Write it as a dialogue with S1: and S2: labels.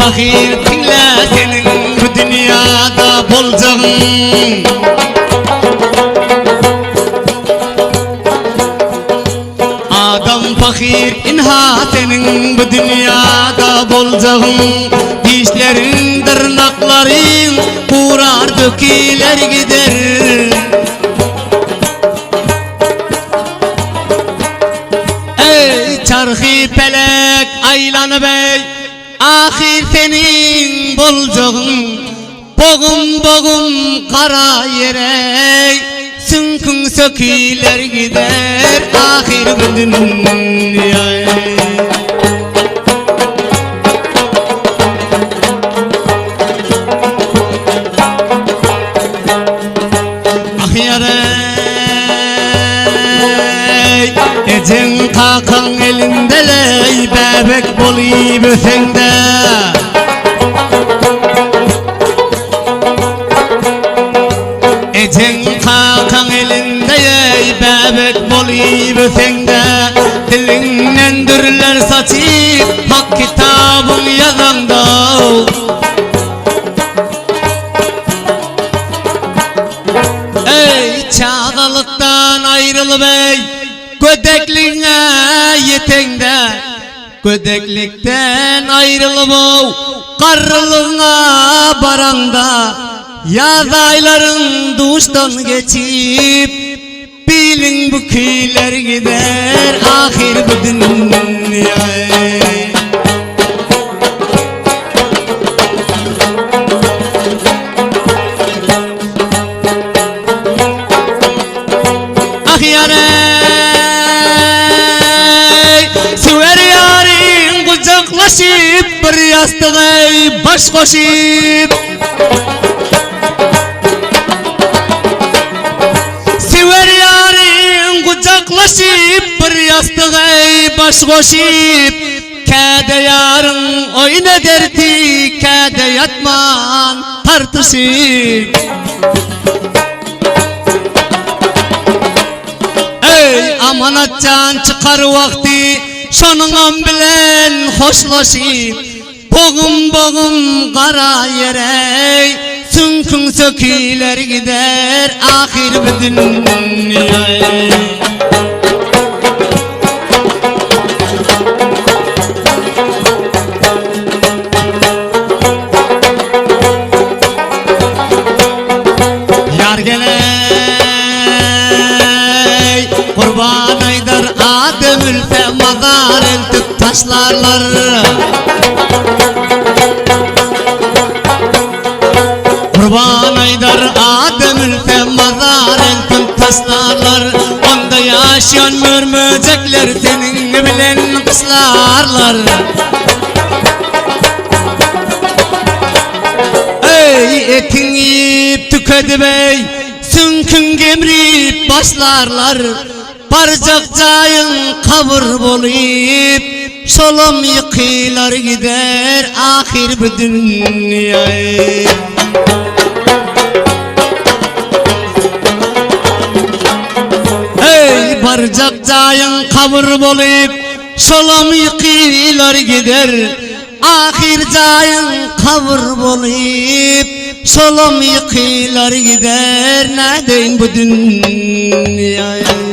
S1: fakir dinle senin bu dünyada bolcağın. Adam fakir inha senin bu dünyada bolcağın. Dişlerin tırnakların kurar dökiler gider. Ey çarkı pelek aylanı bey, ahir senin bolcağın. Boğum boğum kara yere sünkün söküler gider ahir bu dünyaya. Ecen kakan elindeley bebek bolayıp ösende. Ecen kakan elindey bebek bolayıp ösende. Dilinden dürler saçıp hak kitabın yazanda. Ey çağdalıktan ayrıl bey, gödekliğine yetende. Gödeklikten ayrılıp o karlılığına baranda. Yaz ayların duştan geçip bilin bu köyler gider ahir bu dünyaya. Ah yare süver yarim kucaklaşıp bir yastığa baş koşup. Süver yarim kucaklaşıp bir yastığa baş koşup. Kede yarın oyna derdi, kede yatman tartışıp. Ey amanatcan çıkar vakti, şonun bilen hoşlaşıp. Boğum boğum kara yere sünkün söküler gider ahir bu dünyaya. Yar geley kurban aydar Adem ülfe mazar eltip taşlarlar. Kurban aydar Adem ülfe mazar eltip taşlarlar. Onda yaşayan mürmücekler senin bilen kıslarlar. Ey etin yiyip tükedi bey, sünkün gemrip başlarlar. Barcak cayın kabur bolayıp şolom yıkılar gider ahir bu dünyaya. Ey barcak cayın kabur bolayıp şolom yıkılar gider ahir cayın kabur bolayıp şolom yıkılar gider. Ne deyin bu dünyaya.